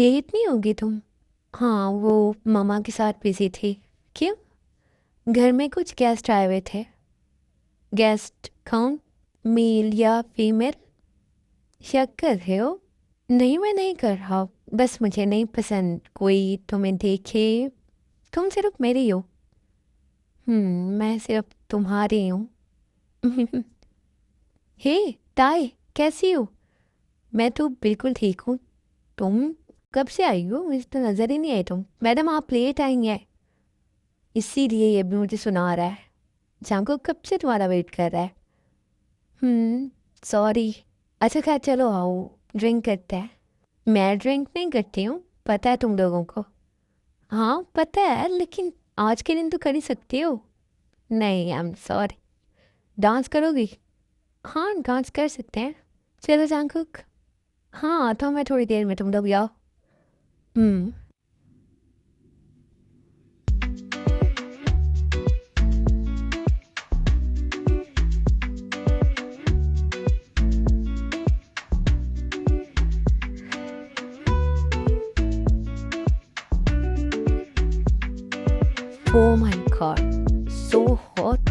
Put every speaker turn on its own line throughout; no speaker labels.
Date नहीं होगी तुम? हाँ, वो मामा के साथ बिजी थी। क्यों? घर में कुछ गेस्ट आए हुए थे। गेस्ट कौन? मेल या फीमेल? शक कर रहे हो? नहीं, मैं नहीं कर रहा, बस मुझे नहीं पसंद कोई तुम्हें देखे। तुम सिर्फ मेरी हो। मैं सिर्फ तुम्हारी हूँ। हे ताई, कैसी हो? मैं तो बिल्कुल ठीक हूँ। तुम कब से आई हो? मुझे तो नज़र ही नहीं आई तुम। मैडम, आप लेट आई हैं, इसीलिए ये भी मुझे सुना रहा है। जांको कब से तुम्हारा वेट कर रहा है। सॉरी। अच्छा खैर, चलो आओ ड्रिंक करते हैं। मैं ड्रिंक नहीं करती हूँ, पता है तुम लोगों को। हाँ पता है, लेकिन आज के दिन तो कर ही सकती हो। नहीं, आई एम सॉरी। डांस करोगी? हाँ, डांस कर सकते हैं। चलो जांकुक। हाँ तो मैं थोड़ी देर में, तुम लोग आओ। हम्म Oh my god, so hot.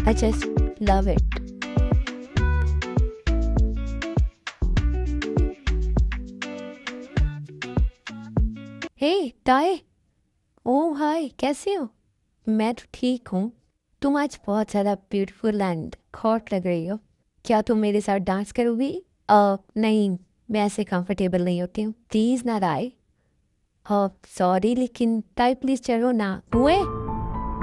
I just love it. हे ताए। ओ हाय, कैसे हो? मैं तो ठीक हूँ। तुम आज बहुत ज़्यादा ब्यूटीफुल एंड हॉट लग रही हो। क्या तुम मेरे साथ डांस करोगी? नहीं, मैं ऐसे कंफर्टेबल नहीं होती हूँ, प्लीज़ ना राय। सॉरी, लेकिन ताई प्लीज़ चलो ना। हुए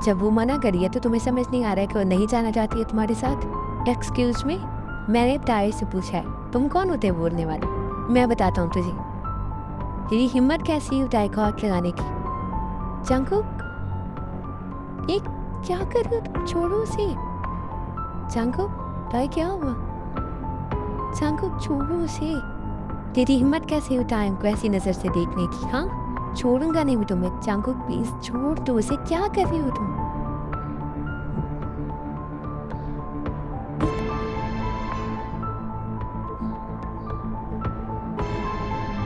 जब वो मना करी है तो तुम्हें समझ नहीं आ रहा है कि वो नहीं जाना चाहती है तुम्हारे साथ? एक्सक्यूज मी, मैंने ताई से पूछा है, तुम कौन होते हो बोलने वाले? मैं बताता हूँ तुझे। तेरी हिम्मत कैसी है ताई को हाथ लगाने की? जंकुक, ये क्या कर रहे हो तुम? छोड़ो उसे। जंकुक, ताई क्या हुआ? जंकुक, छोड़ो उसे। तेरी हिम्मत कैसे हुई टाइम को ऐसी नज़र से देखने की? हाँ, छोड़ूंगा नहीं मैं तुम्हें। जंकुक प्लीज छोड़ दो उसे, क्या कर रही हो तुम?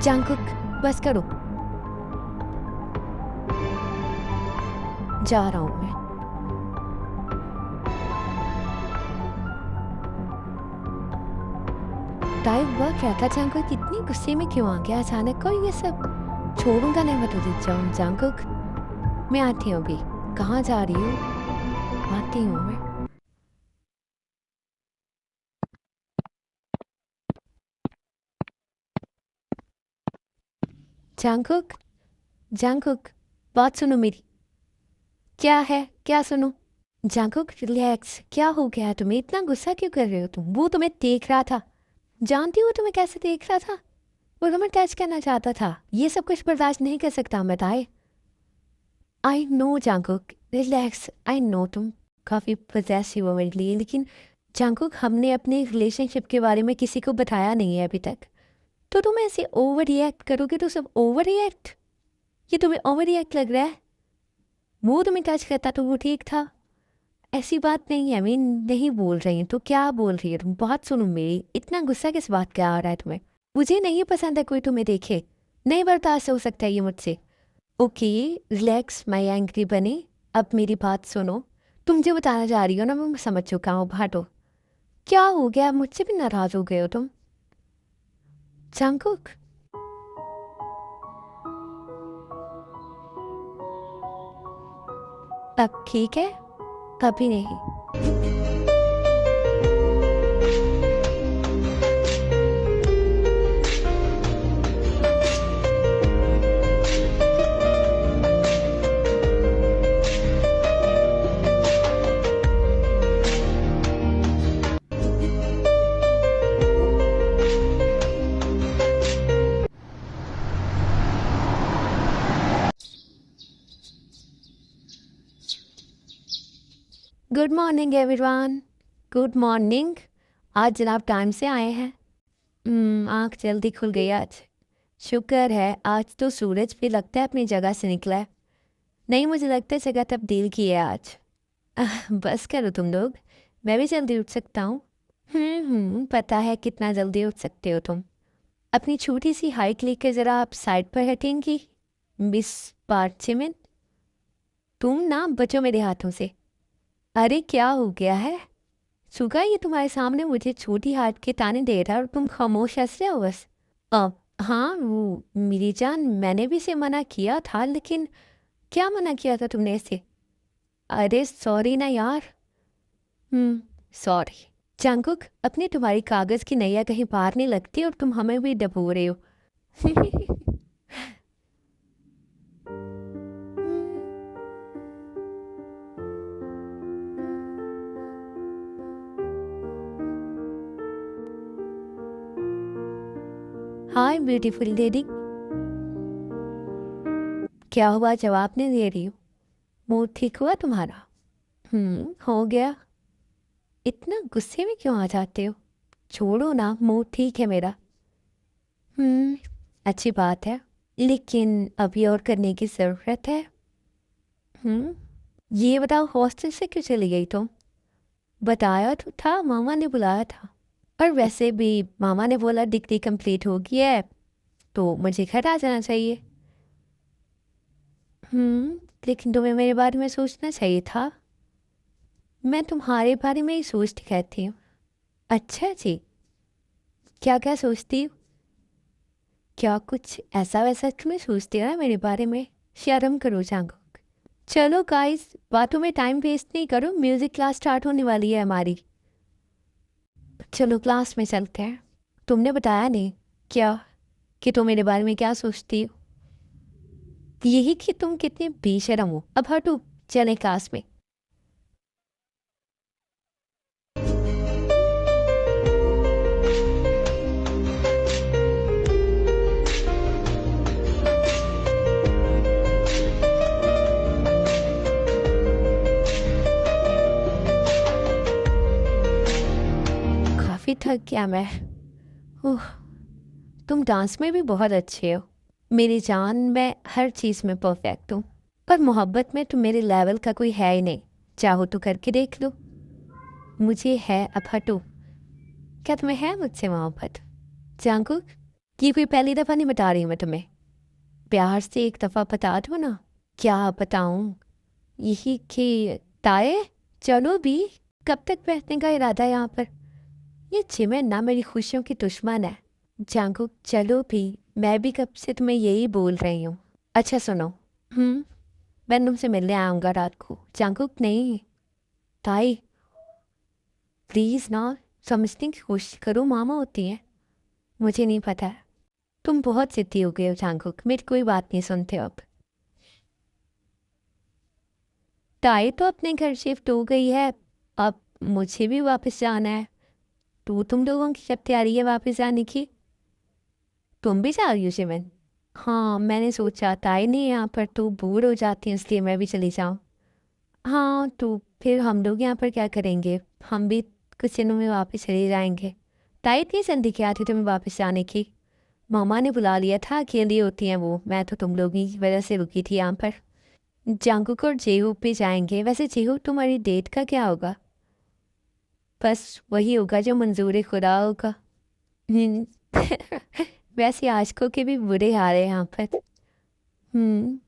जंकुक, बस करो, जा रहा हूँ मैं। टाइम हुआ क्या था? जंकुक इतनी गुस्से में क्यों आ गया अचानक? को ये सब छोड़ूंगा नहीं मैं तुझे। जाऊँ जंकुक, मैं आती हूँ अभी। कहाँ जा रही हूँ? आती हूँ मैं। जंकुक, जंकुक, बात सुनो मेरी। क्या है? क्या सुनो? जंकुक रिलैक्स, क्या हो गया तुम्हें? इतना गुस्सा क्यों कर रहे हो तुम? वो तुम्हें देख रहा था। जानती हो तुम्हें कैसे देख रहा था? वो तुम्हें टच करना चाहता था। ये सब कुछ बर्दाश्त नहीं कर सकता मैं ताए। I know Jungkook, relax. I know तुम काफ़ी पजेसिव हो मेरे लिए, लेकिन जंकुक हमने अपने रिलेशनशिप के बारे में किसी को बताया नहीं है अभी तक। तो तुम ऐसे ओवर रिएक्ट करोगे तो सब ओवर रिएक्ट। ये तुम्हें ओवर रिएक्ट लग रहा है? वो तुम्हें टच करता तो वो ठीक था। ऐसी बात नहीं है, मैं नहीं बोल रही हूँ तो क्या बोल रही है तुम? बात सुनो मेरी, इतना गुस्सा किस बात का आ रहा है तुम्हें? मुझे नहीं पसंद है कोई तुम्हें देखे। नहीं बर्दाश्त हो सकता है ये मुझसे। ओके, रिलैक्स माई एंग्री बने। अब मेरी बात सुनो। तुम जो बताना चाह रही हो ना, मैं समझ चुका हूँ, भाटो। क्या हो गया? मुझसे भी नाराज हो गए हो तुम? जंकुक, अब ठीक है? कभी नहीं। Good morning everyone. Good morning. आज जनाब टाइम से आए हैं। आँख जल्दी खुल गई आज। शुक्र है, आज तो सूरज भी लगता है अपनी जगह से निकला है। नहीं, मुझे लगता है जगह तब्दील की है आज। बस करो तुम लोग, मैं भी जल्दी उठ सकता हूँ। पता है कितना जल्दी उठ सकते हो तुम। अपनी छोटी सी हाइट लेकर ज़रा आप साइड पर हटेंगी मिस पार्चिमेंट। तुम ना बचो मेरे हाथों से। अरे क्या हो गया है सुगा, ये तुम्हारे सामने मुझे छोटी हाथ के ताने दे रहा है और तुम खामोश हंस रहे हो बस। अब हाँ वो मेरी जान, मैंने भी इसे मना किया था, लेकिन क्या मना किया था तुमने इसे? अरे सॉरी ना यार। सॉरी। जंगकुक, अपनी तुम्हारी कागज की नैया कहीं पार नहीं लगती और तुम हमें भी डबो रहे हो। हाय ब्यूटीफुल लेडी। क्या हुआ, जवाब नहीं दे रही हो? मूड ठीक हुआ तुम्हारा? हो गया। इतना गुस्से में क्यों आ जाते हो? छोड़ो ना, मूड ठीक है मेरा। हम्म अच्छी बात है, लेकिन अभी और करने की ज़रूरत है। हम्म ये बताओ, हॉस्टल से क्यों चली गई तुम? बताया तो था, मामा ने बुलाया था। और वैसे भी मामा ने बोला डिग्री कंप्लीट हो गई है तो मुझे घर आ जाना चाहिए। लेकिन तुम्हें मेरे बारे में सोचना चाहिए था। मैं तुम्हारे बारे में ही सोचती रहती हूँ। अच्छा जी, क्या क्या सोचती हो? क्या कुछ ऐसा वैसा तुम्हें सोचती हो ना मेरे बारे में? शर्म करो जांगो। चलो गाइस, बातों में टाइम वेस्ट नहीं करो, म्यूजिक क्लास स्टार्ट होने वाली है हमारी। चलो क्लास में चलते हैं। तुमने बताया नहीं क्या कि तुम मेरे बारे में क्या सोचती हो? यही कि तुम कितने बेशरम हो। अब हटो, चलें क्लास में। काफ़ी थक गया मैं। ओह, तुम डांस में भी बहुत अच्छे हो मेरी जान। मैं हर चीज़ में परफेक्ट हूँ, पर मोहब्बत में तुम मेरे लेवल का कोई है ही नहीं। चाहो तो करके देख लो। मुझे है, अब हटो। क्या तुम्हें है मुझसे मोहब्बत? जांकुक, ये कोई पहली दफ़ा नहीं बता रही हूँ मैं तुम्हें। प्यार से एक दफ़ा बता दो ना। क्या बताऊँ? यही कि ताए, चलो भी। कब तक बैठने का इरादा है यहाँ पर? ये चिमन ना मेरी खुशियों की दुश्मन है। जांकुक चलो भी, मैं भी कब से तुम्हें यही बोल रही हूँ। अच्छा सुनो, हम्म मैं तुमसे मिलने आऊँगा रात को। जांकुक नहीं, ताई, प्लीज़ ना, समझने की कोशिश करो, मामा होती हैं। मुझे नहीं पता है। तुम बहुत जिद्दी हो गए हो जांकुक, मेरी कोई बात नहीं सुनते हो अब। ताई तो अपने घर शिफ्ट हो गई है, अब मुझे भी वापस जाना है। तो तुम लोगों की कब तैयारी है वापस जाने की? तुम भी जा रही हो शिवन? हाँ, मैंने सोचा ताई नहीं यहाँ पर तो बोर हो जाती है, इसलिए मैं भी चली जाऊँ। हाँ तो फिर हम लोग यहाँ पर क्या करेंगे? हम भी कुछ दिनों में वापस चले जाएंगे। ताई इतनी जल्दी क्या थी तुम्हें वापस जाने की? मामा ने बुला लिया था, अकेली होती हैं वो। मैं तो तुम लोगों की वजह से रुकी थी यहाँ पर। जांगुक और जेहू पे जाएंगे। वैसे जेहू, तुम्हारी डेट का क्या होगा? बस वही होगा जो मंजूर खुदा होगा। हम्म, वैसे आशिकों के भी बुरे हाल है यहाँ पर। हम्म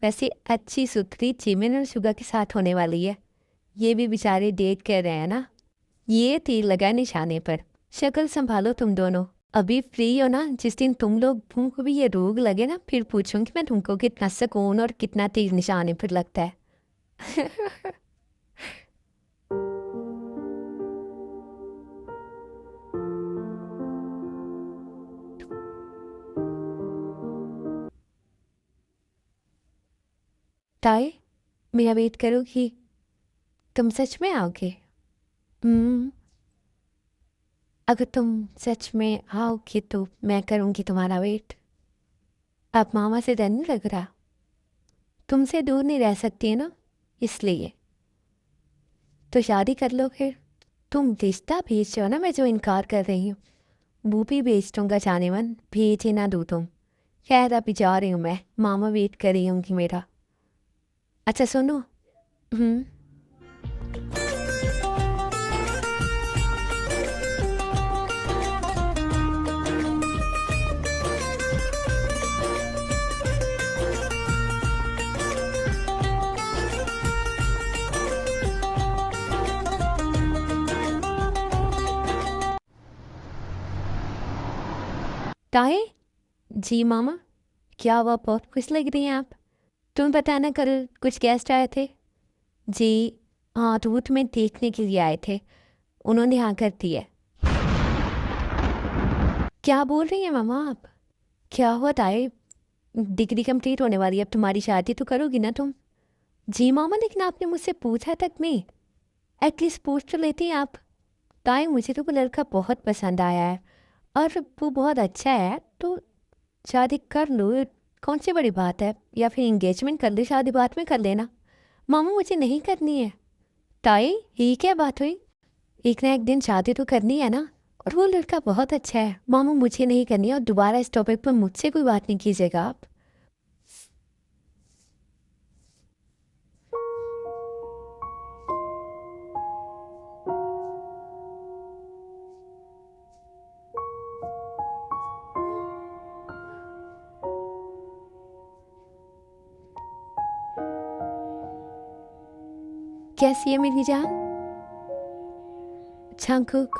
वैसे अच्छी सुथरी चिमिन और शुगा के साथ होने वाली है। ये भी बेचारे डेट कर रहे हैं ना। ये तीर लगा निशाने पर। शक्ल संभालो तुम दोनों। अभी फ्री हो ना? जिस दिन तुम लोग को भी ये रोग लगे ना, फिर पूछूंगी मैं तुमको कितना सुकून और कितना तीर निशाने पर लगता है। ताई, मेरा वेट करोगी? तुम सच में आओगे? हम्म अगर तुम सच में आओगे तो मैं करूँगी तुम्हारा वेट। अब मामा से डर नहीं लग रहा? तुमसे दूर नहीं रह सकती है ना, इसलिए। तो शादी कर लो फिर। तुम रिश्ता भेज हो ना, मैं जो इनकार कर रही हूँ वो भी भेज दूंगा जाने मन, भेज ही ना दो तुम। खैर अभी जा रही हूँ मैं, मामा वेट कर रही होंगी मेरा। अच्छा सुनो। हम्म ताए। जी मामा। क्या हुआ, बहुत खुश लग रही हैं आप। तुम्हें पता ना कल कुछ गेस्ट आए थे। जी। हाँ, तो वो तुम्हें देखने के लिए आए थे। उन्होंने हाँ कर दी है। क्या बोल रही हैं मामा आप। क्या हुआ ताए। डिग्री कंप्लीट होने वाली है, अब तुम्हारी शादी तो करोगी ना तुम। जी मामा, लेकिन आपने मुझसे पूछा तक नहीं। एटलीस्ट पूछ तो लेती आप। ताए, मुझे तो वो लड़का बहुत पसंद आया है और वो बहुत अच्छा है, तो शादी कर लो। कौन सी बड़ी बात है, या फिर इंगेजमेंट कर ले, शादी बाद में कर लेना। मामा, मुझे नहीं करनी है। ताई, ये क्या बात हुई। एक ना एक दिन शादी तो करनी है ना। और वो लड़का बहुत अच्छा है। मामा, मुझे नहीं करनी है, और दोबारा इस टॉपिक पर मुझसे कोई बात नहीं कीजिएगा आप। कैसी है मेरी जान। छंकुक,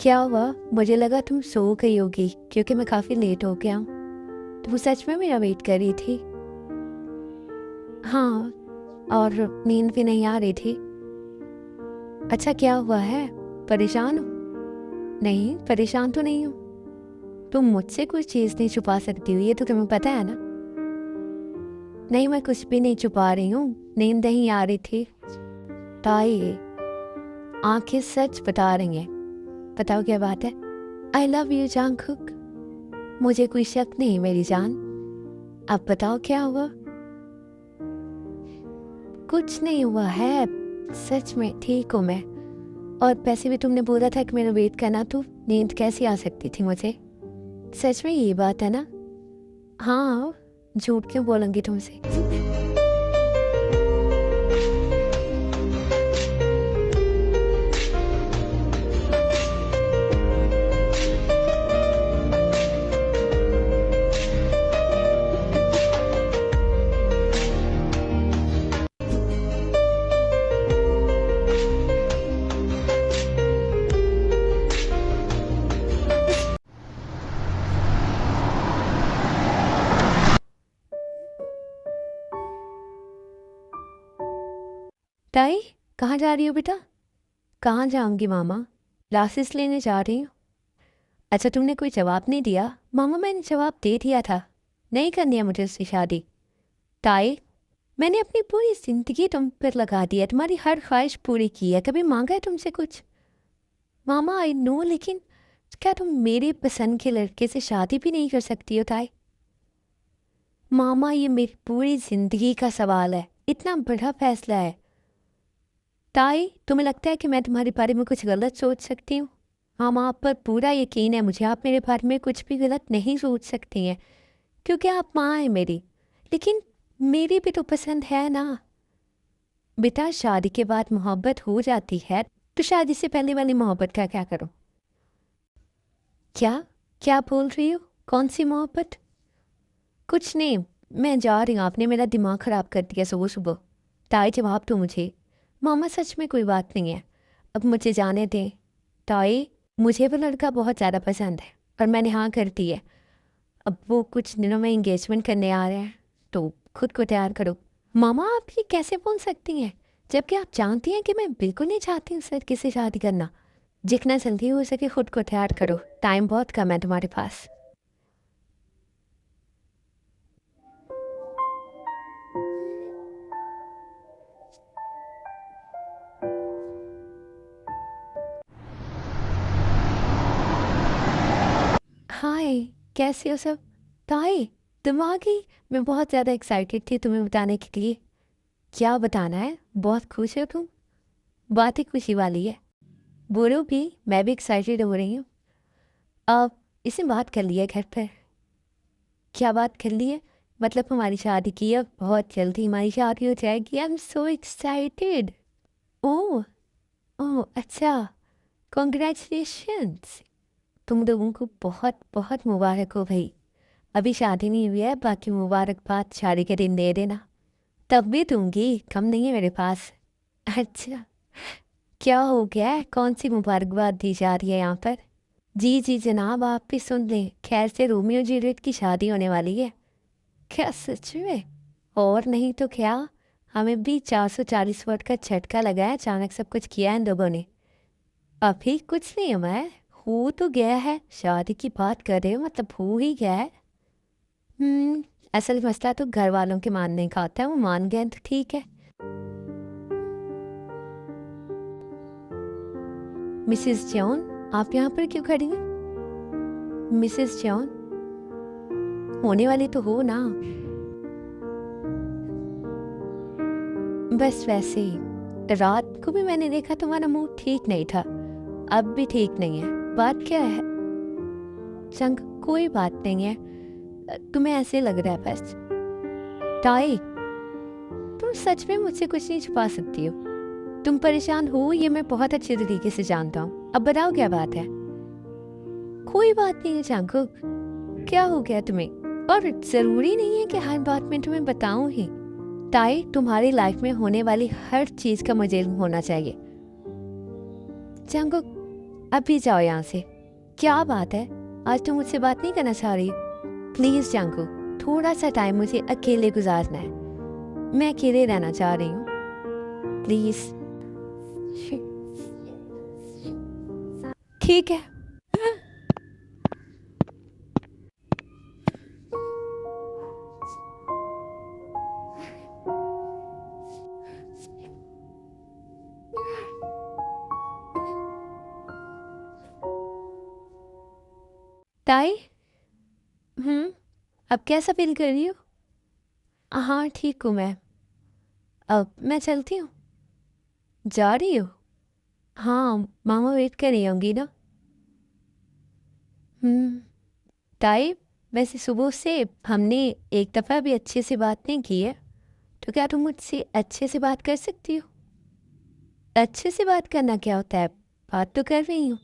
क्या हुआ। मुझे लगा तुम सो गई होगी क्योंकि मैं काफ़ी लेट हो गया हूँ। तो वो सच में मेरा वेट कर रही थी। हाँ, और नींद भी नहीं आ रही थी। अच्छा, क्या हुआ है। परेशान हो। नहीं, परेशान तो नहीं हूँ। तुम मुझसे कुछ चीज़ नहीं छुपा सकती हो, ये तो तुम्हें पता है ना। नहीं, मैं कुछ भी नहीं छुपा रही हूँ। नींद नहीं आ रही थी। ताई, आंखें सच बता रही हैं। बताओ क्या बात है। आई लव यू जंगकुक। मुझे कोई शक नहीं मेरी जान। अब बताओ क्या हुआ। कुछ नहीं हुआ है, सच में ठीक हूँ मैं। और पैसे भी तुमने बोला था कि मेरा वेट करना, तो नींद कैसी आ सकती थी मुझे। सच में ये बात है ना। हाँ, झूठ क्यों बोलूंगी तुमसे। ताई, कहाँ जा रही हो बेटा। कहाँ जाऊंगी मामा, क्लासेस लेने जा रही हूँ। अच्छा, तुमने कोई जवाब नहीं दिया। मामा, मैंने जवाब दे दिया था। नहीं करनी है मुझे उससे शादी। ताई, मैंने अपनी पूरी जिंदगी तुम पर लगा दी है, तुम्हारी हर ख्वाहिश पूरी की है, कभी मांगा है तुमसे कुछ। मामा, आई नो, लेकिन क्या तुम मेरी पसंद के लड़के से शादी भी नहीं कर सकती हो ताई। मामा, ये मेरी पूरी जिंदगी का सवाल है, इतना बड़ा फैसला है। ताई, तुम्हें लगता है कि मैं तुम्हारे बारे में कुछ गलत सोच सकती हूँ। हाँ, माँ, आप पर पूरा यकीन है मुझे, आप मेरे बारे में कुछ भी गलत नहीं सोच सकती हैं, क्योंकि आप माँ हैं मेरी। लेकिन मेरी भी तो पसंद है ना। बेटा, शादी के बाद मोहब्बत हो जाती है, तो शादी से पहले वाली मोहब्बत का क्या करो। क्या क्या बोल रही हो। कौन सी मोहब्बत। कुछ नहीं, मैं जा रही हूँ, आपने मेरा दिमाग ख़राब कर दिया सुबह सुबह। ताई, जवाब दो मुझे। मामा, सच में कोई बात नहीं है, अब मुझे जाने दें। ताई, मुझे वो लड़का बहुत ज़्यादा पसंद है और मैंने हाँ कर दी है। अब वो कुछ दिनों में इंगेजमेंट करने आ रहे हैं, तो खुद को तैयार करो। मामा, आप ये कैसे बोल सकती हैं, जबकि आप जानती हैं कि मैं बिल्कुल नहीं चाहती हूँ सर किसी शादी करना। जितना जल्दी हो सके खुद को तैयार करो, टाइम बहुत कम है तुम्हारे पास। हाय, कैसे हो सब। ताई, दिमागी, मैं बहुत ज़्यादा एक्साइटेड थी तुम्हें बताने के लिए। क्या बताना है, बहुत खुश हो तुम। बात ही खुशी वाली है। बोलो भी, मैं भी एक्साइटेड हो रही हूँ। अब इसे बात कर लिया घर पर। क्या बात कर ली है। मतलब हमारी शादी की है, बहुत जल्दी हमारी शादी हो जाएगी। I am so excited. ओह। ओह, अच्छा। कॉन्ग्रेचुलेशंस। तुम लोगों को बहुत बहुत मुबारक हो भाई। अभी शादी नहीं हुई है, बाकी मुबारकबाद शादी के दिन दे देना। तब भी दूंगी, कम नहीं है मेरे पास। अच्छा, क्या हो गया है, कौन सी मुबारकबाद दी जा रही है यहाँ पर। जी जी जनाब, आप भी सुन लें। खैर से रोमियो जूलियट की शादी होने वाली है। क्या सच में? और नहीं तो क्या। हमें भी 440 वोट का झटका लगाया, अचानक सब कुछ किया इन लोगों ने। अभी कुछ नहीं हुआ है। हो तो गया है, शादी की बात कर रहे हो मतलब हो ही गया है। हम्म। असल मसला तो घर वालों के मानने का होता है, वो मान गए तो ठीक है। मिसेस जॉन, आप यहाँ पर क्यों खड़ी हैं? मिसेस जॉन, होने वाली तो हो ना। बस वैसे ही रात को भी मैंने देखा तुम्हारा मुंह ठीक नहीं था, अब भी ठीक नहीं है। बात क्या है? संग कोई बात नहीं है, तुम्हें ऐसे लग रहा है बस। ताई, तुम सच में मुझसे कुछ नहीं छुपा सकती हो। तुम परेशान हो ये मैं बहुत अच्छे तरीके से जानता हूँ। अब बताओ क्या बात है? कोई बात नहीं है चांगो, क्या हो गया तुम्हें? और जरूरी नहीं है कि हर बात में तुम्हें बताऊं ही। ताई, तुम्हारी लाइफ में होने वाली हर चीज का मुझे इल्म होना चाहिए। चांगो, अभी जाओ यहाँ से। क्या बात है, आज तुम मुझसे बात नहीं करना चाह रही? प्लीज चांगो, थोड़ा सा टाइम मुझे अकेले गुजारना है। मैं अकेले रहना चाह रही हूँ, प्लीज। ठीक है। ताई। अब कैसा फील कर रही हो? हाँ ठीक हूँ मैं। अब मैं चलती हूँ। जा रही हो? हाँ, मामा वेट कर रही होंगी ना। हम्म। ताई, वैसे सुबह से हमने एक दफ़ा भी अच्छे से बात नहीं की है, तो क्या तुम मुझसे अच्छे से बात कर सकती हो? अच्छे से बात करना क्या होता है? बात तो कर रही हूँ।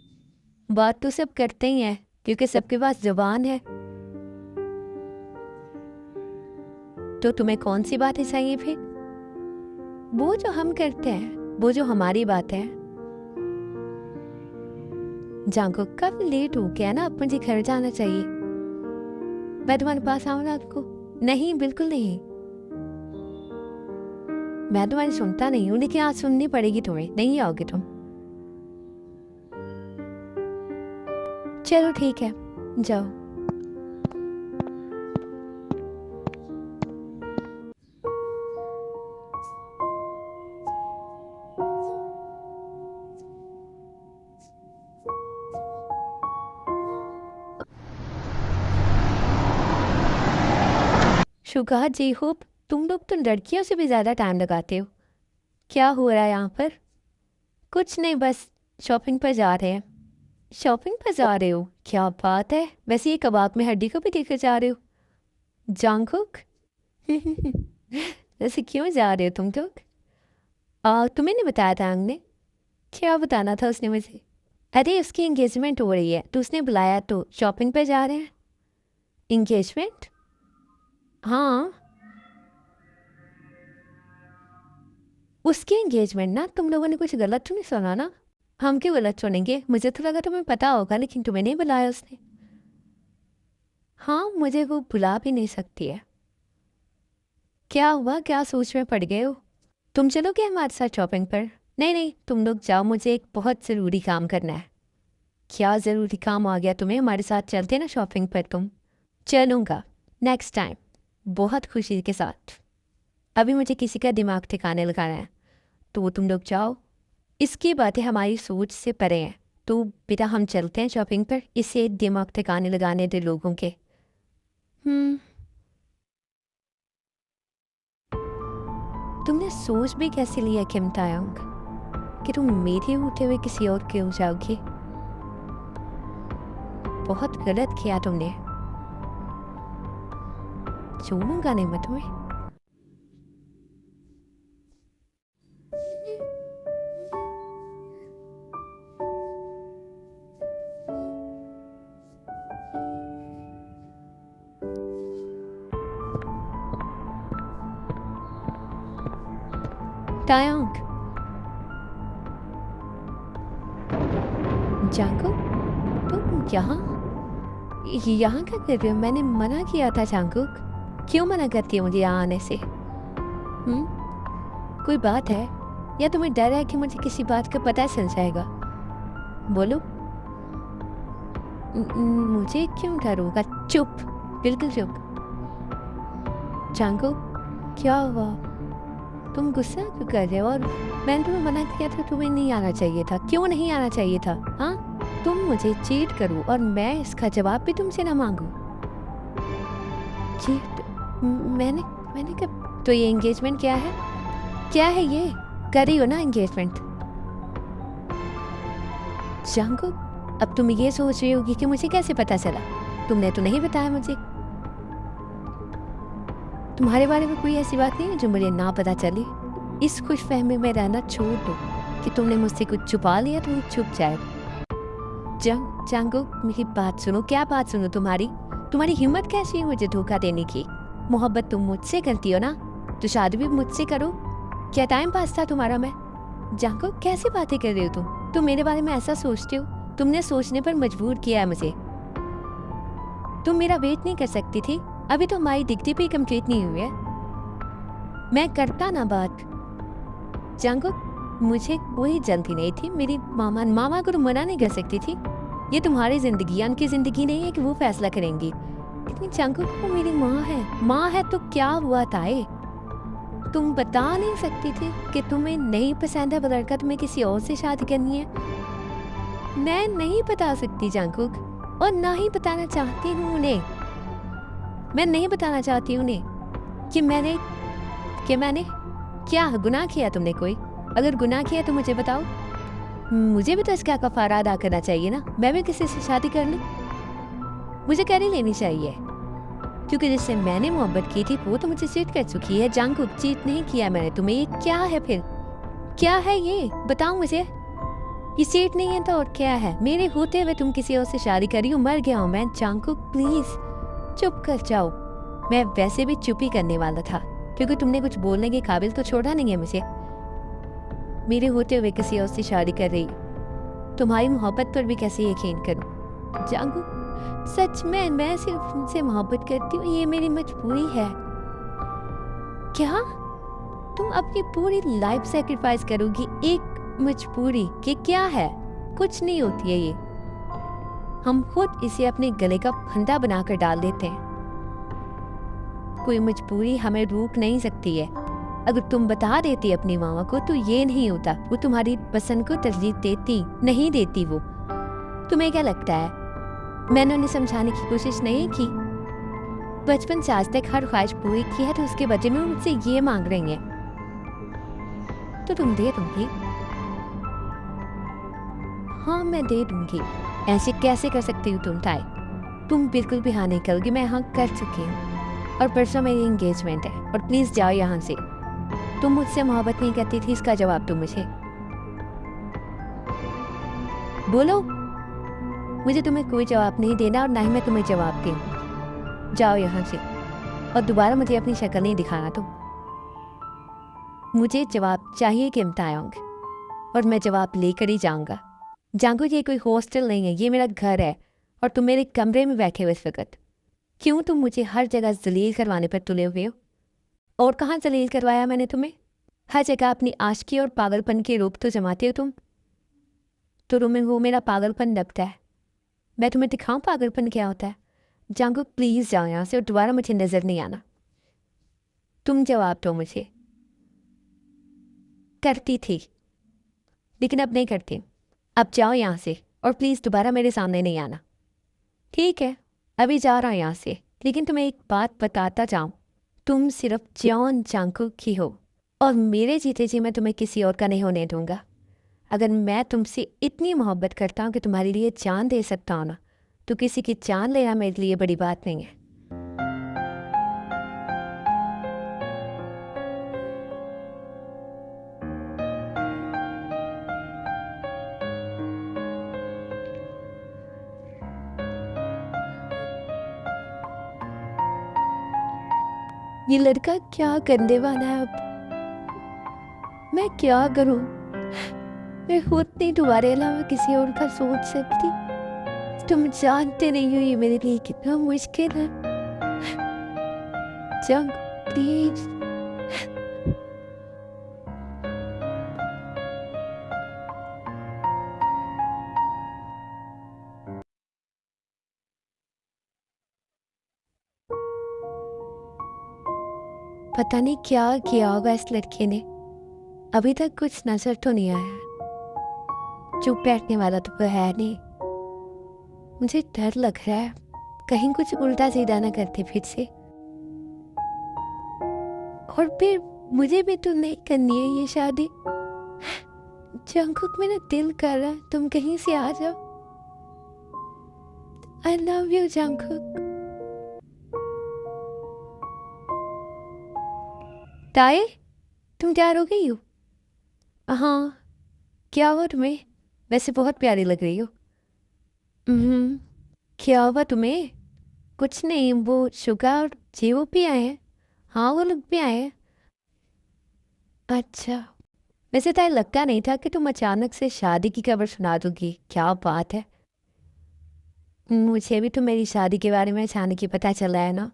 बात तो सब करते ही हैं, क्योंकि सबके पास जुबान है। तो तुम्हें कौन सी बातें चाहिए फिर? वो जो हम करते हैं, वो जो हमारी बात है। जागो, कब लेट हो गया ना, अब मुझे घर जाना चाहिए। मैं तुम्हारे पास आऊँ रात को? नहीं, बिल्कुल नहीं। मैं तुम्हारी सुनता नहीं हूँ, लेकिन आज सुननी पड़ेगी तुम्हें। नहीं आओगे तुम? चलो ठीक है, जाओ। शुगा जी होप, तुम लोग तो लड़कियों से भी ज्यादा टाइम लगाते हो। क्या हो रहा है यहाँ पर? कुछ नहीं, बस शॉपिंग पर जा रहे हैं। शॉपिंग पर जा रहे हो? क्या बात है। वैसे ये कबाब में हड्डी को भी लेकर जा रहे हो? जांगकुक। वैसे क्यों जा रहे हो तुम लोग? तुम्हें नहीं बताया था अंग ने? क्या बताना था उसने मुझे? अरे उसकी एंगेजमेंट हो रही है तो उसने बुलाया, तो शॉपिंग पे जा रहे हैं। एंगेजमेंट? हाँ, उसकी एंगेजमेंट ना। तुम लोगों ने कुछ गलत तो नहीं सुना ना? हम क्यों गलत सुनेंगे? मुझे तो लगा तुम्हें पता होगा, लेकिन तुम्हें नहीं बुलाया उसने। हाँ, मुझे वो बुला भी नहीं सकती है। क्या हुआ, क्या सोच में पड़ गए हो? तुम चलोगे हमारे साथ शॉपिंग पर? नहीं नहीं, तुम लोग जाओ, मुझे एक बहुत ज़रूरी काम करना है। क्या ज़रूरी काम आ गया तुम्हें? हमारे साथ चलते ना शॉपिंग पर तुम। चलूँगा, नेक्स्ट टाइम, बहुत खुशी के साथ। अभी मुझे किसी का दिमाग ठिकाने लगाना है, तो तुम लोग जाओ। इसकी बातें हमारी सोच से परे हैं। तो बेटा हम चलते हैं शॉपिंग पर, इसे दिमाग ठिकाने लगाने दे लोगों के। हम्म। तुमने सोच भी कैसे लिया किम तायोंग, कि तुम मेरे होते हुए किसी और के हो जाओगी? बहुत गलत किया तुमने। छोड़ूंगा नहीं मैं तुम्हें। तायोंग, जागो, तुम यहाँ यहाँ क्या कर रहे हो? मैंने मना किया था जंगकुक। क्यों मना करती है मुझे यहाँ आने से? कोई बात है या तुम्हें डर है कि मुझे किसी बात का पता चल जाएगा? बोलो। मुझे क्यों डर होगा? चुप, बिल्कुल चुप। जंगकुक क्या हुआ? तुम गुस्सा क्यों कर रहे हो? और मैंने तुम्हें मना किया था, तुम्हें नहीं आना चाहिए था। क्यों नहीं आना चाहिए था? हाँ, तुम मुझे चीट करो और मैं इसका जवाब भी तुमसे ना मांगू। चीट? मैंने मैंने कब? तो ये एंगेजमेंट क्या है? क्या है ये? कर रही हो ना एंगेजमेंट? जंगकुक, अब तुम ये सोच रही होगी कि मुझे कैसे पता चला? तुमने तो नहीं बताया मुझे। तुम्हारे बारे में कोई ऐसी बात नहीं है जो मुझे ना पता चले। इस खुशफहमी में रहना छोड़ दो कि तुमने मुझसे कुछ छुपा लिया तो छुप जाए। जंगकुक, मेरी बात सुनो। क्या बात सुनो? तुम्हारी हिम्मत कैसी है मुझे धोखा देने की? मोहब्बत तुम मुझसे करती हो ना, तो शादी भी मुझसे करो। क्या टाइम पास था तुम्हारा? मैं जंगकुक, कैसी बातें कर रहे हो तुम मेरे बारे में ऐसा सोचते हो? तुमने सोचने पर मजबूर किया है मुझे। तुम मेरा वेट नहीं कर सकती थी? अभी तो हमारी डिग्री भी कंप्लीट नहीं हुई है। मैं करता ना बात। जंगकुक, मुझे कोई जल्दी नहीं थी। मेरी मामा को तो मना नहीं कर सकती थी। ये तुम्हारी जिंदगी, उनकी जिंदगी नहीं है कि वो फैसला करेंगी। लेकिन जंगकुक, वो मेरी माँ है तो क्या हुआ ताए? तुम बता नहीं सकती थी कि तुम्हें नहीं पसंद है वो लड़का, तुम्हें किसी और से शादी करनी है? मैं नहीं बता सकती जंगकुक, और ना ही बताना चाहती हूँ उन्हें। मैं नहीं बताना चाहती हूँ उन्हें कि मैंने क्या गुनाह किया? तुमने कोई अगर गुनाह किया तो मुझे बताओ। मुझे भी तो इसका कफारा अदा करना चाहिए ना। मैं भी किसी से शादी कर लूं? मुझे कर ही लेनी चाहिए, क्योंकि जिससे मैंने मोहब्बत की थी वो तो मुझे चीट कर चुकी है। जंगकुक, चीट नहीं किया मैंने तुम्हें। ये क्या है फिर? क्या है ये? बताओ मुझे। ये चीट नहीं है तो और क्या है? मेरे होते हुए तुम किसी और से शादी करी हो? मर गया हूं मैं। जंगकुक, प्लीज चुप कर जाओ। मैं वैसे भी चुप ही करने वाला था, क्योंकि तुमने कुछ बोलने के काबिल तो छोड़ा नहीं है मुझे। मेरे होते हुए किसी और से शादी कर रही, तुम्हारी मोहब्बत पर भी कैसे यकीन करूं? जंगकुक, सच में मैं सिर्फ तुमसे मोहब्बत करती हूँ, ये मेरी मजबूरी है। क्या तुम अपनी पूरी लाइफ सैक्रिफाइस करोगी एक मजबूरी के? क्या है? कुछ नहीं होती है ये। हम खुद इसे अपने गले का फंदा बनाकर डाल देते हैं। कोई मजबूरी हमें रोक नहीं सकती है। अगर तुम बता देती अपनी मामा को तो ये नहीं होता। वो तुम्हारी पसंद को तरजीह देती नहीं देती। वो तुम्हें क्या लगता है मैंने उन्हें समझाने की कोशिश नहीं की? बचपन से आज तक हर ख्वाहिश पूरी की है, तो उसके बदले में मुझसे ये मांग रही हैं, तो तुम दे दूंगी? हाँ, मैं दे दूंगी। ऐसे कैसे कर सकती हो तुम ताई? तुम बिल्कुल भी हाँ नहीं करोगी। मैं हाँ कर चुकी हूँ और परसों मेरी एंगेजमेंट है। और प्लीज जाओ यहाँ से। तुम मुझसे मोहब्बत नहीं करती थी, इसका जवाब दो मुझे। बोलो। मुझे तुम्हें कोई जवाब नहीं देना और ना ही मैं तुम्हें जवाब दूँ। जाओ यहाँ से और दोबारा मुझे अपनी शक्ल नहीं दिखाना। तुम मुझे जवाब चाहिए कि इम्तायोंग, और मैं जवाब लेकर ही जाऊंगा। जांगो, ये कोई हॉस्टल नहीं है, ये मेरा घर है और तुम मेरे कमरे में बैठे हो इस वक्त। क्यों तुम मुझे हर जगह जलील करवाने पर तुले हुए हो? और कहाँ जलील करवाया मैंने तुम्हें? हर जगह अपनी आशिकी और पागलपन के रूप तो जमाते हो तुम। तो तुम्हें वो मेरा पागलपन लगता है? मैं तुम्हें दिखाऊं पागलपन क्या होता है? जांगो, प्लीज जाओ यहाँ से और दोबारा मुझे नजर नहीं आना। तुम जवाब दो मुझे। करती थी लेकिन अब नहीं करती। अब जाओ यहाँ से और प्लीज दोबारा मेरे सामने नहीं आना। ठीक है, अभी जा रहा हूँ यहाँ से, लेकिन तुम्हें एक बात बताता जाऊं। तुम सिर्फ जॉन जांगकुक की हो और मेरे जीते जी मैं तुम्हें किसी और का नहीं होने दूंगा। अगर मैं तुमसे इतनी मोहब्बत करता हूँ कि तुम्हारे लिए जान दे सकता हूँ ना, तो किसी की जान लेना मेरे लिए बड़ी बात नहीं है। ये लड़का क्या करने वाला है अब? मैं क्या करूं? मैं खुद नहीं तुम्हारे अलावा किसी और का सोच सकती। तुम जानते नहीं हो ये मेरे लिए कितना मुश्किल है। जंग प्लीज। पता नहीं क्या किया होगा इस लड़के ने, अभी तक कुछ नजर तो नहीं आया। चुप बैठने वाला तो है नहीं। मुझे डर लग रहा है कहीं कुछ उल्टा सीधा ना करते फिर से। और फिर मुझे भी तो नहीं करनी है ये शादी। जंकुक, मेरा दिल कर रहा है तुम कहीं से आ जाओ। आई लव यू जंकुक। ताए, तुम तैयार हो गई हो? हाँ। क्या हुआ तुम्हें? वैसे बहुत प्यारी लग रही हो। हम्म। क्या हुआ तुम्हें? कुछ नहीं, वो शुगा और जीवो भी आए हैं। हाँ, वो लोग भी आए हैं। अच्छा। वैसे ताए लगता नहीं था कि तुम अचानक से शादी की खबर सुना दोगी। क्या बात है। मुझे भी तो मेरी शादी के बारे में अचानक ही पता चला है ना।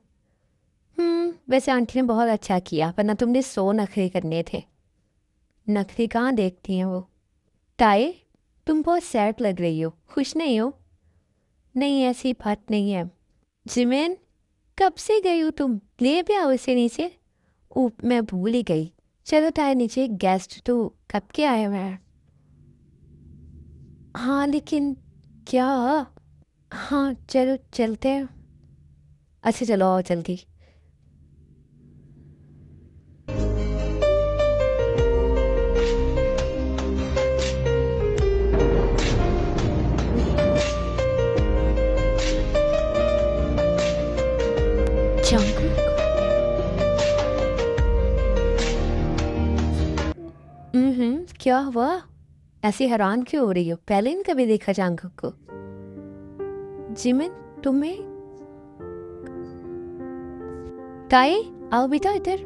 वैसे आंटी ने बहुत अच्छा किया, वरना तुमने 100 नखरे करने थे। नखरे कहाँ देखती हैं वो। ताए, तुम बहुत सैड लग रही हो, खुश नहीं हो? नहीं, ऐसी बात नहीं है। जिमेन, कब से गई हो तुम? ले भी आओ इसे नीचे। ओ, मैं भूल ही गई। चलो ताए, नीचे गेस्ट तो कब के आए हुए हैं। हाँ लेकिन क्या? हाँ चलो चलते हैं। अच्छा चलो आओ जल्दी। जंकुक। क्या हुआ? ऐसी हैरान क्यों हो रही हो? पहले नहीं कभी देखा जंकुक को। जिमिन, तुम्हें? ताई, आओ बेटा इधर।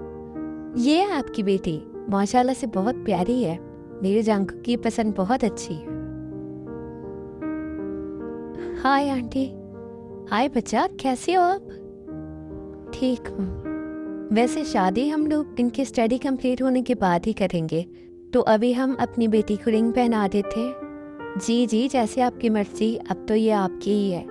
ये है आपकी बेटी, माशाल्लाह से बहुत प्यारी है। मेरे जंकुक की पसंद बहुत अच्छी है। Hi aunty. हाय बच्चा, कैसे हो आप? ठीक हूँ। वैसे शादी हम लोग इनकी स्टडी कंप्लीट होने के बाद ही करेंगे, तो अभी हम अपनी बेटी को रिंग पहना देते हैं। जी जी, जैसे आपकी मर्जी, अब तो ये आपकी ही है।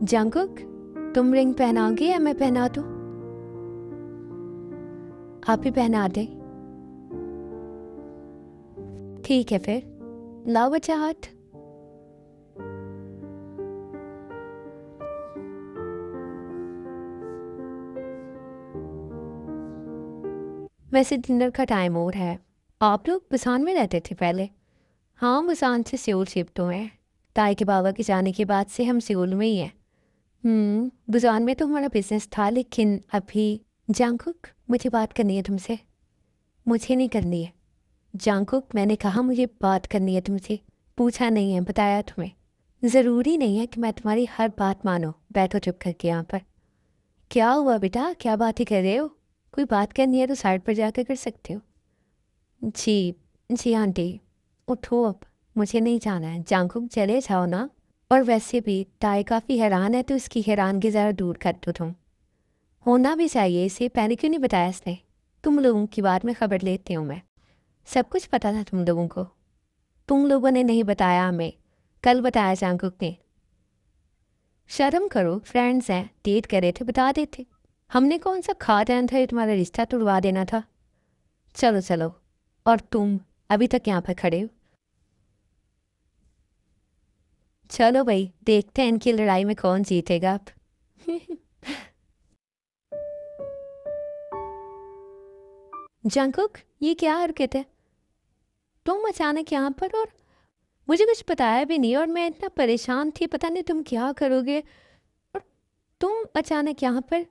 जंकुक, तुम रिंग पहनाओगे या मैं पहना दूं? आप ही पहना दे। ठीक है फिर, लाओ बच्चा हाथ। वैसे डिनर का टाइम हो रहा है। आप लोग बुसान में रहते थे पहले? हाँ, बुसान से सियोल शिफ्ट हुए हैं। ताई के बाबा के जाने के बाद से हम सियोल में ही हैं। बुसान में तो हमारा बिजनेस था, लेकिन अभी। जंकुक, मुझे बात करनी है तुमसे। मुझे नहीं करनी है। जंकुक, मैंने कहा मुझे बात करनी है तुमसे। पूछा नहीं है, बताया तुम्हें। ज़रूरी नहीं है कि मैं तुम्हारी हर बात मानो। बैठो चुप करके यहाँ पर। क्या हुआ बेटा, क्या बात ही कर रहे हो? कोई बात करनी है तो साइड पर जाकर कर सकते हो। जी। जी आंटी। उठो अब। मुझे नहीं जाना है। जंकुक, चले जाओ ना। और वैसे भी ताई काफ़ी हैरान है, तो इसकी हैरानगी ज़रा दूर कर दो तुम। होना भी चाहिए इसे, पहले क्यों नहीं बताया इसने? तुम लोगों की बात में खबर लेती हूँ मैं। सब कुछ पता था तुम लोगों को। तुम लोगों ने नहीं बताया हमें। कल बताया जंकुक ने। शर्म करो, फ्रेंड्स हैं, डेट करे थे, बता देते। हमने कौन सा खाद्यान्न था ये तुम्हारा रिश्ता तुड़वा देना था। चलो चलो। और तुम अभी तक यहाँ पर खड़े हो? चलो भाई, देखते हैं इनकी लड़ाई में कौन जीतेगा अब। जंकुक, ये क्या हरकत है? तुम अचानक यहाँ पर, और मुझे कुछ बताया भी नहीं, और मैं इतना परेशान थी, पता नहीं तुम क्या करोगे। और तुम अचानक यहाँ पर।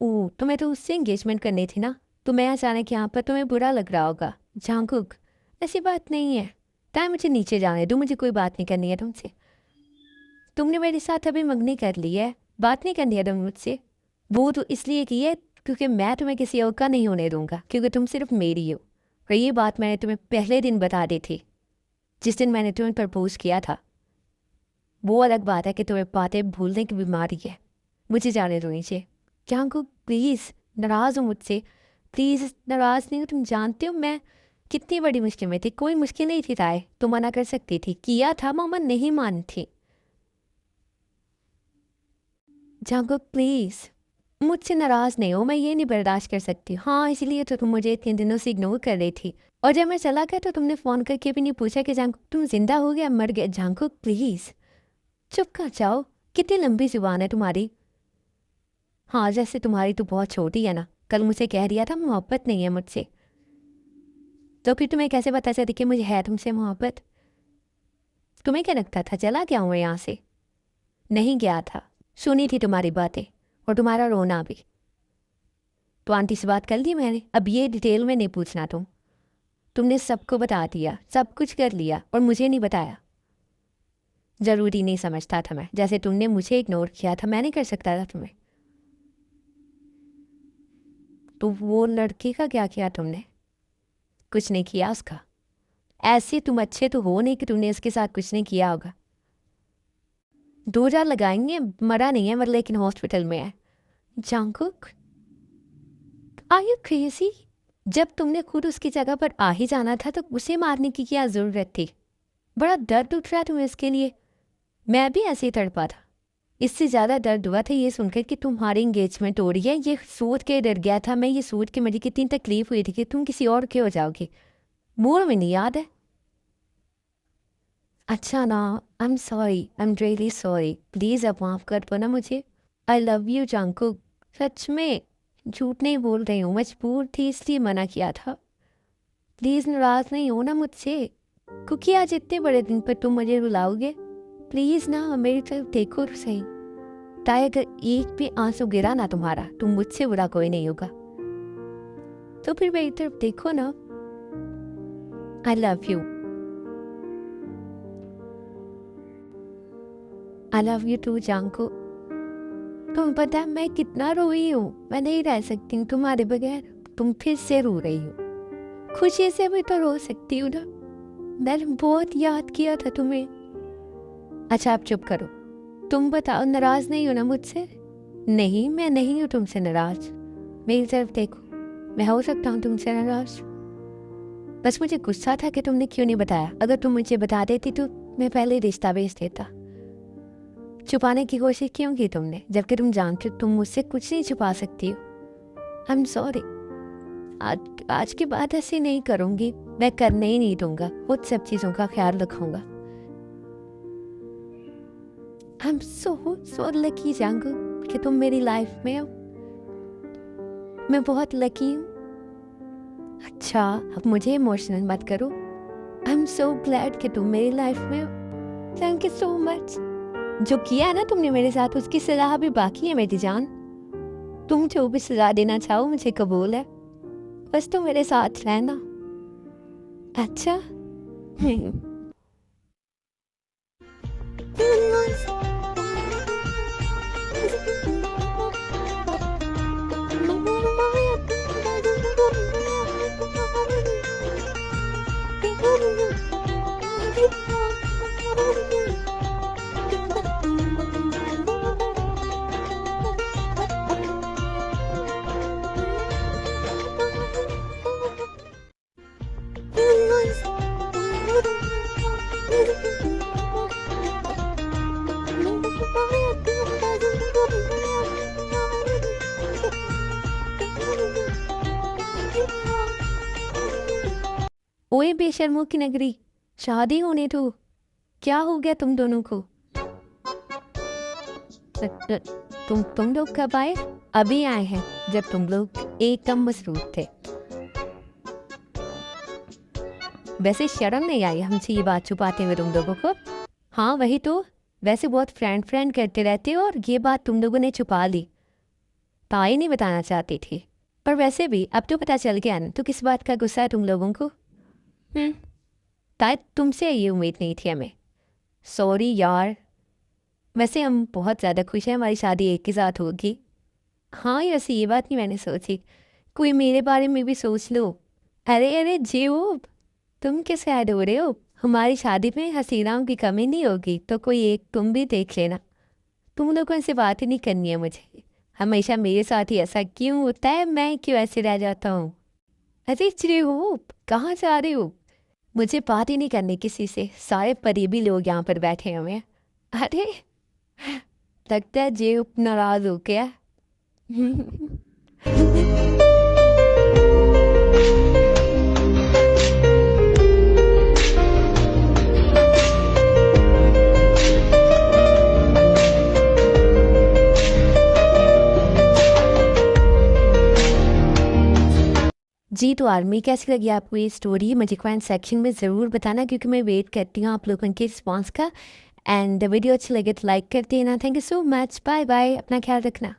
ओह, तुम्हें तो उससे एंगेजमेंट करनी थी ना। तो मैं अचानक यहाँ पर, तुम्हें बुरा लग रहा होगा। जंकुक, ऐसी बात नहीं है। टाइम, मुझे नीचे जाने दो, मुझे कोई बात नहीं करनी है तुमसे। तुमने मेरे साथ अभी मंगनी कर ली है, बात नहीं करनी है तुम मुझसे। वो तो इसलिए की है क्योंकि मैं तुम्हें किसी और का नहीं होने दूंगा, क्योंकि तुम सिर्फ मेरी हो। और ये बात मैंने तुम्हें पहले दिन बता दी थी, जिस दिन मैंने तुम्हें प्रपोज किया था। वो अलग बात है कि तुम्हें बातें भूलने की बीमारी है। मुझे जाने दो नीचे। जंगकुक प्लीज़, नाराज़ हो मुझसे। प्लीज़ नाराज़ नहीं हो। तुम जानते हो मैं कितनी बड़ी मुश्किल में थी। कोई मुश्किल नहीं थी राय, तो मना कर सकती थी। किया था, मामा नहीं मान थी। जंगकुक प्लीज़, मुझसे नाराज़ नहीं हो। मैं ये नहीं बर्दाश्त कर सकती। हाँ, इसलिए तो तुम मुझे इतने दिनों से इग्नोर कर रही थी। और जब मैं चला गया तो तुमने फ़ोन करके भी नहीं पूछा कि जंगकुक तुम जिंदा हो गया, मर गया। जंगकुक प्लीज़ चुप कर जाओ। कितनी लंबी जुबान है तुम्हारी। हाँ, जैसे तुम्हारी तो बहुत छोटी है ना। कल मुझे कह दिया था मोहब्बत नहीं है मुझसे, तो फिर तुम्हें कैसे पता चली कि मुझे है तुमसे मोहब्बत? तुम्हें क्या लगता था चला गया हूँ मैं यहाँ से? नहीं गया था। सुनी थी तुम्हारी बातें और तुम्हारा रोना भी। तो आंटी से बात कर ली मैंने। अब ये डिटेल में नहीं पूछना तुमने सबको बता दिया, सब कुछ कर लिया और मुझे नहीं बताया। ज़रूरी नहीं समझता था मैं। जैसे तुमने मुझे इग्नोर किया था, मैं नहीं कर सकता था तुम्हें। तो वो लड़के का क्या किया तुमने? कुछ नहीं किया उसका। ऐसे तुम अच्छे तो हो नहीं कि तुमने उसके साथ कुछ नहीं किया होगा। 2 हजार लगाएंगे, मरा नहीं है, मगर लेकिन हॉस्पिटल में है। Jungkook, are you crazy? जब तुमने खुद उसकी जगह पर आ ही जाना था तो उसे मारने की क्या ज़रूरत थी? बड़ा दर्द उठ रहा है तुम्हें इसके लिए। मैं भी ऐसे ही तड़पा था। इससे ज़्यादा दर्द हुआ था ये सुनकर कि तुम्हारी इंगेजमेंट हो रही है। ये सोच के डर गया था मैं, ये सोच के मुझे कितनी तकलीफ हुई थी कि तुम किसी और के हो जाओगे। मूड में नहीं याद है? अच्छा ना, I am sorry, I am really sorry. Please अब माफ़ कर दो ना मुझे। I love you Jungkook. सच में झूठ नहीं बोल रही हूँ, मजबूर थी इसलिए मना किया था। प्लीज़ नाराज़ नहीं हो ना मुझसे, क्योंकि आज इतने बड़े दिन पर तुम मुझे रुलाओगे। प्लीज़ ना मेरी तरफ देखो तो सही। ताकि अगर एक भी आंसू गिरा ना तुम्हारा, तुम मुझसे बुरा कोई नहीं होगा। तो फिर मेरी तरफ देखो ना। I love you. I love you too जांको। तुम पता है मैं कितना रोई हूँ। मैं नहीं रह सकती हूँ तुम्हारे बगैर। तुम फिर से रो रही हो। खुशी से भी तो रो सकती हूँ ना। मैंने बहुत याद किया था तुम्हें। अच्छा आप चुप करो। तुम बताओ, नाराज नहीं हो ना मुझसे? नहीं, मैं नहीं हूँ तुमसे नाराज। मेरी तरफ देखो, मैं हो सकता हूँ तुमसे नाराज। बस मुझे गुस्सा था कि तुमने क्यों नहीं बताया। अगर तुम मुझे बता देती तो मैं पहले रिश्ता भेज देता। छुपाने की कोशिश क्यों की तुमने, जबकि तुम जानते हो तुम मुझसे कुछ नहीं छुपा सकती हो। आई एम सॉरी। आज के बाद ऐसे नहीं करूँगी। मैं करने ही नहीं दूंगा। खुद सब चीज़ों का ख्याल रखूंगा। I am so lucky Jangu कि तुम मेरी लाइफ में हो। मैं बहुत लकी हूँ। अच्छा अब मुझे इमोशनल मत करो। आई एम सो ग्लैड कि तुम मेरी लाइफ में हो। Thank you so much. जो किया है ना तुमने मेरे साथ, उसकी सजा अभी बाकी है मेरी जान। तुम जो भी सजा देना चाहो मुझे कबूल है। बस तुम मेरे साथ रहना। अच्छा ओए बेशर्मों की नगरी, शादी होने तो क्या हो गया तुम दोनों को? तुम लोग कब आए? अभी आए हैं, जब तुम लोग एकदम मसरूफ थे। वैसे शर्म नहीं आई हमसे ये बात छुपाते हुए तुम लोगों को? हाँ वही तो। वैसे बहुत फ्रेंड फ्रेंड करते रहते हो और ये बात तुम लोगों ने छुपा ली। ताई नहीं बताना चाहती थी, पर वैसे भी अब तो पता चल गया ना, तो किस बात का गुस्सा है तुम लोगों को? ताई तुमसे ये उम्मीद नहीं थी हमें। सॉरी यार। वैसे हम बहुत ज़्यादा खुश हैं, हमारी शादी एक के साथ होगी। हाँ वैसे ये बात नहीं मैंने सोची। कोई मेरे बारे में भी सोच लो। अरे अरे जीव, तुम कैसे ऐड हो रहे हो? हमारी शादी में हसीनाओं की कमी नहीं होगी, तो कोई एक तुम भी देख लेना। तुम लोगों से बात ही नहीं करनी है मुझे। हमेशा मेरे साथ ही ऐसा क्यों होता है? मैं क्यों ऐसे रह जाता हूँ? अरे जीव, कहाँ जा रहे हो? मुझे बात ही नहीं करनी किसी से। सारे करीबी लोग यहाँ पर बैठे हुए हैं। अरे, लगता है जीव नाराज हो गया। जी, तो आर्मी कैसी लगी आपको ये स्टोरी? मुझे कमेंट सेक्शन में ज़रूर बताना, क्योंकि मैं वेट करती हूँ आप लोगों के रिस्पॉन्स का। एंड वीडियो अच्छी लगे तो लाइक कर देना। Thank you so much. Bye bye. अपना ख्याल रखना।